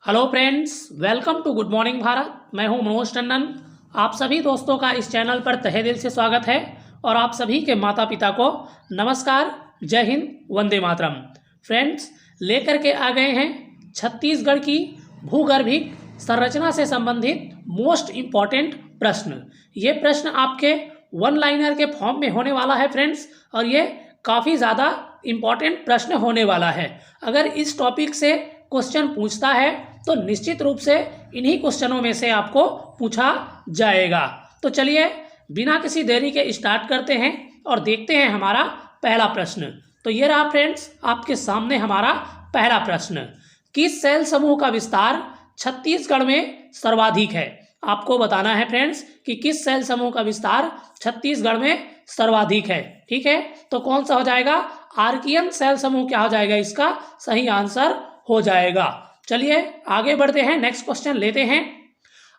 Hello friends, welcome to good morning Bharat. मैं हूं मनोज टंडन। आप सभी दोस्तों का इस चैनल पर तहे दिल से स्वागत है और आप सभी के माता पिता को नमस्कार, जय हिंद, वंदे मातरम। फ्रेंड्स, लेकर के आ गए हैं छत्तीसगढ़ की भूगर्भिक संरचना से संबंधित मोस्ट इम्पॉर्टेंट प्रश्न। ये प्रश्न आपके वन लाइनर के फॉर्म में होने वाला है फ्रेंड्स, और ये काफ़ी ज़्यादा इम्पॉर्टेंट प्रश्न होने वाला है। अगर इस टॉपिक से क्वेश्चन पूछता है तो निश्चित रूप से इन्हीं क्वेश्चनों में से आपको पूछा जाएगा। तो चलिए बिना किसी देरी के स्टार्ट करते हैं और देखते हैं हमारा पहला प्रश्न। तो ये रहा फ्रेंड्स आपके सामने हमारा पहला प्रश्न। किस सेल समूह का विस्तार छत्तीसगढ़ में सर्वाधिक है? आपको बताना है फ्रेंड्स कि किस सेल समूह का विस्तार छत्तीसगढ़ में सर्वाधिक है। ठीक है, तो कौन सा हो जाएगा? आर्कियन सेल समूह क्या हो जाएगा? इसका सही आंसर हो जाएगा। चलिए आगे बढ़ते हैं, नेक्स्ट क्वेश्चन लेते हैं।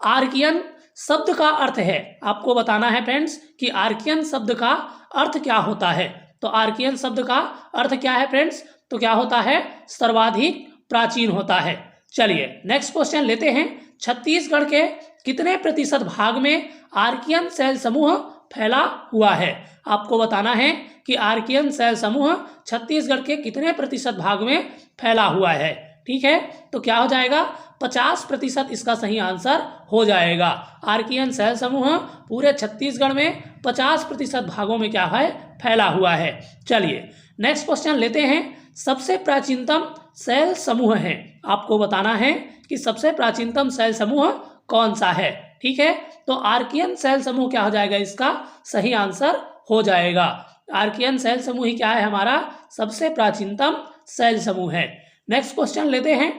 आर्कियन शब्द का अर्थ है, आपको बताना है फ्रेंड्स कि आर्कियन शब्द का अर्थ क्या होता है। तो आर्कियन शब्द का अर्थ क्या है फ्रेंड्स? तो क्या होता है? सर्वाधिक प्राचीन होता है। चलिए नेक्स्ट क्वेश्चन लेते हैं। छत्तीसगढ़ के कितने प्रतिशत भाग में आर्कियन सेल समूह फैला हुआ है? आपको बताना है कि आर्कियन सेल समूह छत्तीसगढ़ के कितने प्रतिशत भाग में फैला हुआ है। ठीक है, तो क्या हो जाएगा? 50% इसका सही आंसर हो जाएगा। आर्कियन सेल समूह पूरे छत्तीसगढ़ में 50% भागों में क्या है? फैला हुआ है। चलिए नेक्स्ट क्वेश्चन लेते हैं। सबसे प्राचीनतम सेल समूह है, आपको बताना है कि सबसे प्राचीनतम सेल समूह कौन सा है। ठीक है, तो आर्कियन सेल समूह क्या हो जाएगा? इसका सही आंसर हो जाएगा। आर्कियन सेल समूह ही क्या है? हमारा सबसे प्राचीनतम सेल समूह है। नेक्स्ट क्वेश्चन लेते हैं।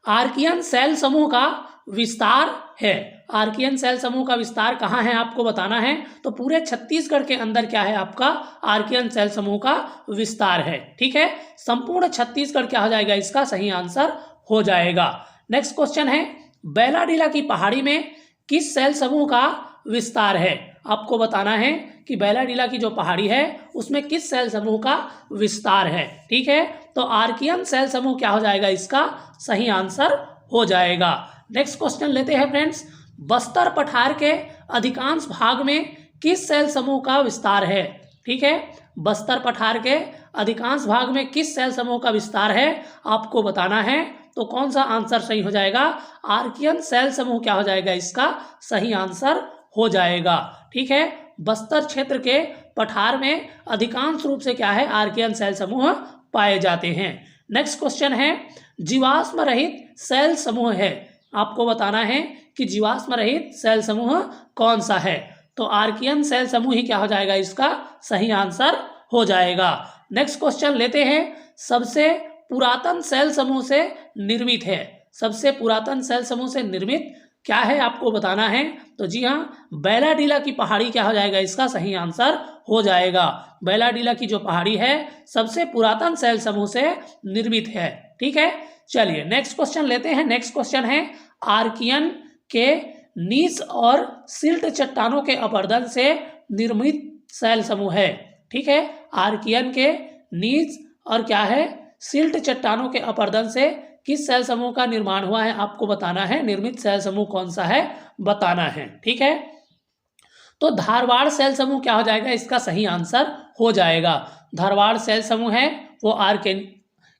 आर्कियन सेल समूह का विस्तार है, आर्कियन सेल समूह का विस्तार कहाँ है आपको बताना है। तो पूरे छत्तीसगढ़ के अंदर क्या है? आपका आर्कियन सेल समूह का विस्तार है। ठीक है, संपूर्ण छत्तीसगढ़ क्या हो जाएगा? इसका सही आंसर हो जाएगा। नेक्स्ट क्वेश्चन है। बैलाडीला की पहाड़ी में किस सेल समूह का विस्तार है? आपको बताना है कि बैलाडीला की जो पहाड़ी है उसमें किस सेल समूह का विस्तार है। ठीक है, तो आर्कियन सेल समूह क्या हो जाएगा? इसका सही आंसर हो जाएगा। नेक्स्ट क्वेश्चन लेते हैं फ्रेंड्स। बस्तर पठार के अधिकांश भाग में किस सेल समूह का विस्तार है? ठीक है, बस्तर पठार के अधिकांश भाग में किस सेल समूह का विस्तार है आपको बताना है। तो कौन सा आंसर सही हो जाएगा? आर्कियन सेल समूह क्या हो जाएगा? इसका सही आंसर हो जाएगा। ठीक है, बस्तर क्षेत्र के पठार में अधिकांश रूप से क्या है? आर्कियन सेल समूह पाए जाते हैं। नेक्स्ट क्वेश्चन है। जीवाश्म रहित सेल समूह है, आपको बताना है कि जीवाश्म रहित सेल समूह कौन सा है। तो आर्कियन सेल समूह ही क्या हो जाएगा? इसका सही आंसर हो जाएगा। नेक्स्ट क्वेश्चन लेते हैं। सबसे पुरातन सेल समूह से निर्मित है, सबसे पुरातन सेल समूह से निर्मित क्या है आपको बताना है। तो जी हाँ, बैलाडीला की पहाड़ी क्या हो जाएगा? इसका सही आंसर हो जाएगा। बैलाडीला की जो पहाड़ी है सबसे पुरातन सेल समूह से निर्मित है। ठीक है, चलिए नेक्स्ट क्वेश्चन लेते हैं। नेक्स्ट क्वेश्चन है। आर्कियन के नीस और सिल्ट चट्टानों के अपरदन से निर्मित सेल समूह है। ठीक है, आर्कियन के नीस और क्या है? सिल्ट चट्टानों के अपरदन से किस सेल समूह का निर्माण हुआ है आपको बताना है। निर्मित सेल समूह कौन सा है बताना है। ठीक है, तो धारवाड़ सेल समूह क्या हो जाएगा? इसका सही आंसर हो जाएगा। धारवाड़ सेल समूह है वो आर्कियन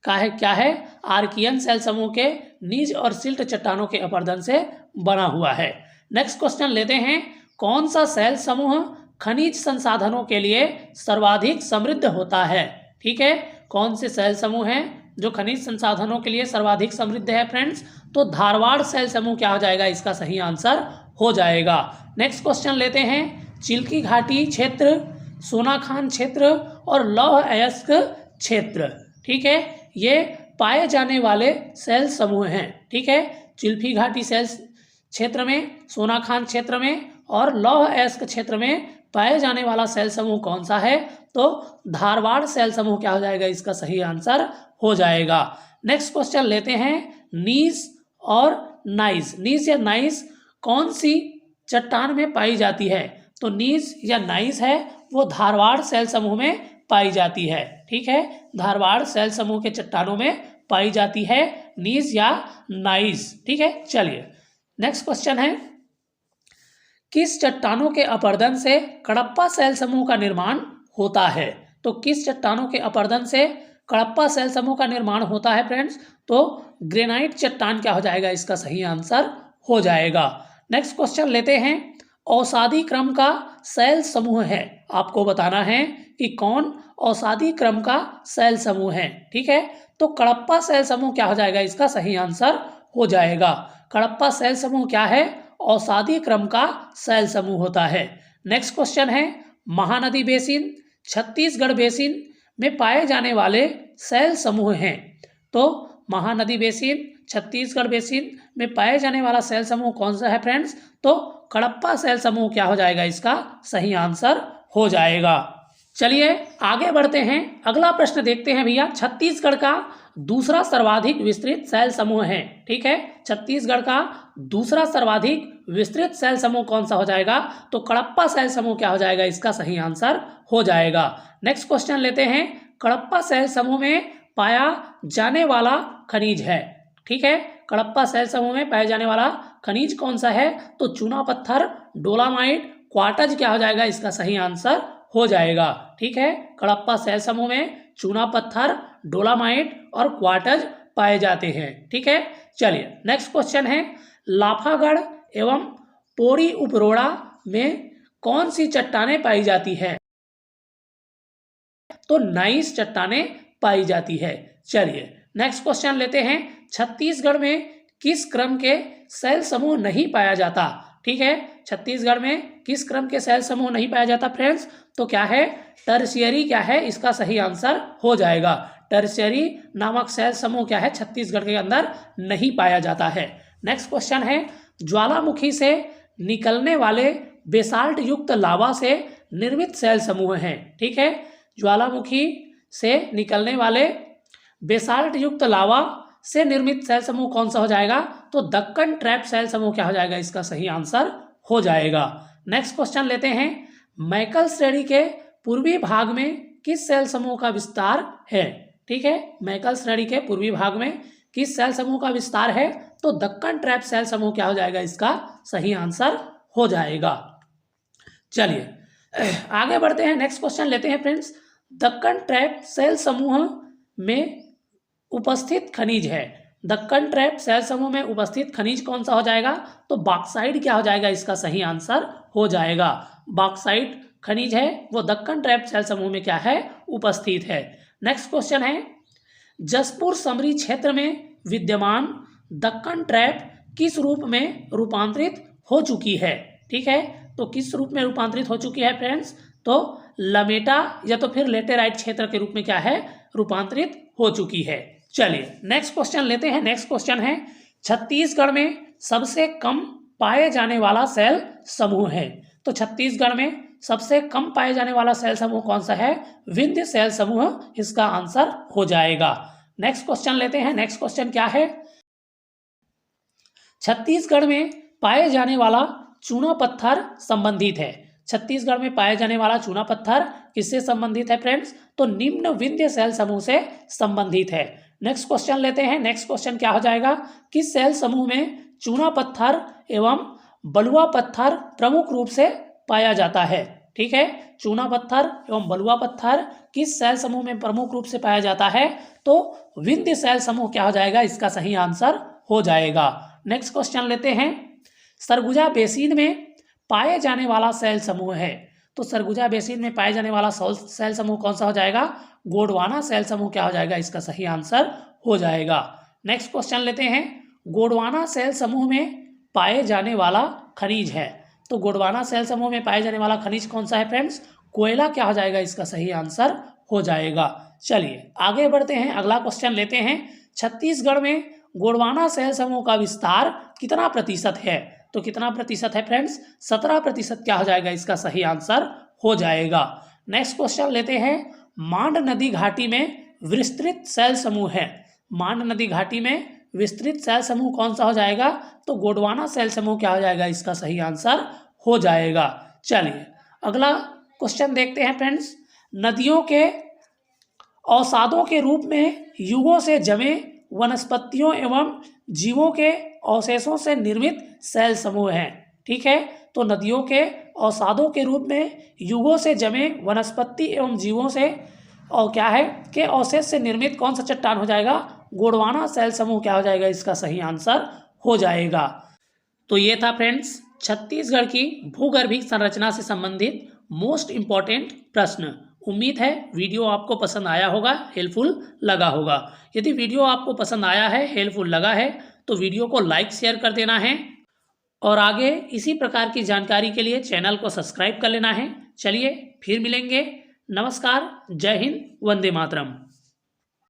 का है, क्या है? आर्कियन सेल समूह के नीज और सिल्ट चट्टानों के अपरदन से बना हुआ है। नेक्स्ट क्वेश्चन लेते हैं। कौन सा सेल समूह खनिज संसाधनों के लिए सर्वाधिक समृद्ध होता है? ठीक है, कौन से सेल समूह हैं जो खनिज संसाधनों के लिए सर्वाधिक समृद्ध है फ्रेंड्स? तो धारवाड़ सेल समूह क्या हो जाएगा? इसका सही आंसर हो जाएगा। नेक्स्ट क्वेश्चन लेते हैं। चिल्की घाटी क्षेत्र, सोनाखान क्षेत्र और लौह अयस्क क्षेत्र, ठीक है, ये पाए जाने वाले सेल समूह हैं। ठीक है, चिल्की घाटी सेल क्षेत्र में, सोनाखान क्षेत्र में और लौह अयस्क क्षेत्र में पाए जाने वाला सेल समूह कौन सा है? तो धारवाड़ सेल समूह क्या हो जाएगा? इसका सही आंसर हो जाएगा। नेक्स्ट क्वेश्चन लेते हैं। नीस और नाइस, नीस या नाइस कौन सी चट्टान में पाई जाती है? तो नीस या नाइस है वो धारवाड़ सेल समूह में पाई जाती है। ठीक है, धारवाड़ सेल समूह के चट्टानों में पाई जाती है, नीज या नाइज। ठीक है, चलिए नेक्स्ट क्वेश्चन है, किस चट्टानों के अपरदन से कडप्पा शैल समूह का निर्माण होता है? तो किस चट्टानों के अपरदन से कडप्पा शैल समूह का निर्माण होता है फ्रेंड्स? तो ग्रेनाइट चट्टान क्या हो जाएगा इसका सही आंसर हो जाएगा। नेक्स्ट क्वेश्चन लेते हैं, औषाधि क्रम का शैल समूह है, आपको बताना है कि कौन औषाधि क्रम का शैल समूह है। ठीक है, तो कडप्पा शैल समूह क्या हो जाएगा इसका सही आंसर हो जाएगा। कडप्पा शैल समूह क्या है? औषाधि क्रम का शैल समूह होता है। नेक्स्ट क्वेश्चन है, महानदी बेसिन छत्तीसगढ़ बेसिन में पाए जाने वाले शैल समूह हैं। तो महानदी बेसिन छत्तीसगढ़ बेसिन में पाए जाने वाला शैल समूह कौन सा है फ्रेंड्स? तो कडप्पा शैल समूह क्या हो जाएगा इसका सही आंसर हो जाएगा। चलिए आगे बढ़ते हैं, अगला प्रश्न देखते हैं भैया, छत्तीसगढ़ का दूसरा सर्वाधिक विस्तृत शैल समूह है। ठीक है, छत्तीसगढ़ का दूसरा सर्वाधिक विस्तृत शैल समूह कौन सा हो जाएगा? तो कडप्पा शैल समूह क्या हो जाएगा इसका सही आंसर हो जाएगा। नेक्स्ट क्वेश्चन लेते हैं, कडप्पा शैल समूह में पाया जाने वाला खनिज है। ठीक है, कडप्पा शैल समूह में पाया जाने वाला खनिज कौन सा है? तो चूना पत्थर, डोलामाइट, क्वार्टज क्या हो जाएगा इसका सही आंसर हो जाएगा। ठीक है, कडप्पा शैल समूह में चूना पत्थर, डोलामाइट और क्वार्टज पाए जाते हैं। ठीक है, चलिए नेक्स्ट क्वेश्चन है, लाफागढ़ एवं पोड़ी उपरोड़ा में कौन सी चट्टानें पाई जाती है? तो नाइस चट्टानें पाई जाती है। चलिए नेक्स्ट क्वेश्चन लेते हैं, छत्तीसगढ़ में किस क्रम के शैल समूह नहीं पाया जाता? ठीक है, छत्तीसगढ़ में किस क्रम के शैल समूह नहीं पाया जाता फ्रेंड्स? तो क्या है? टर्शियरी क्या है इसका सही आंसर हो जाएगा। टर्शियरी नामक शैल समूह क्या है छत्तीसगढ़ के अंदर नहीं पाया जाता है। नेक्स्ट क्वेश्चन है, ज्वालामुखी से निकलने वाले बेसाल्ट युक्त लावा से निर्मित शैल समूह हैं। ठीक है, ज्वालामुखी से निकलने वाले बेसाल्ट युक्त लावा से निर्मित शैल समूह कौन सा हो जाएगा? तो दक्कन ट्रैप शैल समूह क्या हो जाएगा इसका सही आंसर हो जाएगा। नेक्स्ट क्वेश्चन लेते हैं, मैकल श्रेणी के पूर्वी भाग में किस शैल समूह का विस्तार है? ठीक है, मैकल श्रेणी के पूर्वी भाग में किस शैल समूह का विस्तार है? तो दक्कन ट्रैप शैल समूह क्या हो जाएगा इसका सही आंसर हो जाएगा। चलिए आगे बढ़ते हैं, नेक्स्ट क्वेश्चन लेते हैं फ्रेंड्स, दक्कन ट्रैप शैल समूह में उपस्थित खनिज है। दक्कन ट्रैप शैल समूह में उपस्थित खनिज कौन सा हो जाएगा? तो बॉक्साइट क्या हो जाएगा इसका सही आंसर हो जाएगा। बॉक्साइट खनिज है वो दक्कन ट्रैप शैल समूह में क्या है उपस्थित है। नेक्स्ट क्वेश्चन है, जसपुर समरी क्षेत्र में विद्यमान दक्कन ट्रैप किस रूप में रूपांतरित हो चुकी है? ठीक है, तो किस रूप में रूपांतरित हो चुकी है फ्रेंड्स? तो लमेटा या तो फिर लेटेराइट क्षेत्र के रूप में क्या है रूपांतरित हो चुकी है। चलिए नेक्स्ट क्वेश्चन लेते हैं, नेक्स्ट क्वेश्चन है, छत्तीसगढ़ में सबसे कम पाए जाने वाला शैल समूह है। तो छत्तीसगढ़ में सबसे कम पाए जाने वाला शैल समूह कौन सा है? विंध्य शैल समूह इसका आंसर हो जाएगा। नेक्स्ट क्वेश्चन लेते हैं, नेक्स्ट क्वेश्चन क्या है, छत्तीसगढ़ में पाए जाने वाला चूना पत्थर संबंधित है। छत्तीसगढ़ में पाए जाने वाला चूना पत्थर किससे संबंधित है फ्रेंड्स? तो निम्न विंध्य शैल समूह से संबंधित है। नेक्स्ट क्वेश्चन लेते हैं, नेक्स्ट क्वेश्चन क्या हो जाएगा, किस शैल समूह में चूना पत्थर एवं बलुआ पत्थर प्रमुख रूप से पाया जाता है? ठीक है, चूना पत्थर एवं बलुआ पत्थर किस शैल समूह में प्रमुख रूप से पाया जाता है? तो विंध्य शैल समूह क्या हो जाएगा इसका सही आंसर हो जाएगा। नेक्स्ट क्वेश्चन लेते हैं, सरगुजा बेसिन में पाए जाने वाला शैल समूह है। तो सरगुजा बेसिन में पाए जाने वाला शैल समूह कौन सा हो जाएगा? गोंडवाना शैल समूह क्या हो जाएगा इसका सही आंसर हो जाएगा। नेक्स्ट क्वेश्चन लेते हैं, गोंडवाना शैल समूह में पाए जाने वाला खनिज है। तो गोंडवाना शैल समूह में पाए जाने वाला खनिज कौन सा है फ्रेंड्स? कोयला क्या हो जाएगा इसका सही आंसर हो जाएगा। चलिए आगे बढ़ते हैं, अगला क्वेश्चन लेते हैं, छत्तीसगढ़ में गोंडवाना शैल समूह का विस्तार कितना प्रतिशत है? तो कितना प्रतिशत है फ्रेंड्स? 17% क्या हो जाएगा इसका सही आंसर हो जाएगा। नेक्स्ट क्वेश्चन लेते हैं, मांड नदी घाटी में विस्तृत शैल समूह है। मांड नदी घाटी में विस्तृत शैल समूह कौन सा हो जाएगा? तो गोंडवाना शैल समूह क्या हो जाएगा इसका सही आंसर हो जाएगा। चलिए अगला क्वेश्चन देखते हैं फ्रेंड्स, नदियों के अवसादों के रूप में युगों से जमे वनस्पतियों एवं जीवों के अवशेषों से निर्मित सेल समूह हैं। ठीक है, तो नदियों के अवसादों के रूप में युगों से जमे वनस्पति एवं जीवों से और क्या है कि अवशेष से निर्मित कौन सा चट्टान हो जाएगा, गोंडवाना सेल समूह क्या हो जाएगा, इसका सही आंसर हो जाएगा। तो ये था फ्रेंड्स छत्तीसगढ़ की भूगर्भीय संरचना से संबंधित मोस्ट इम्पॉर्टेंट प्रश्न। उम्मीद है वीडियो आपको पसंद आया होगा, हेल्पफुल लगा होगा। यदि वीडियो आपको पसंद आया है, हेल्पफुल लगा है, तो वीडियो को लाइक शेयर कर देना है और आगे इसी प्रकार की जानकारी के लिए चैनल को सब्सक्राइब कर लेना है। चलिए फिर मिलेंगे। नमस्कार, जय हिंद, वंदे मातरम।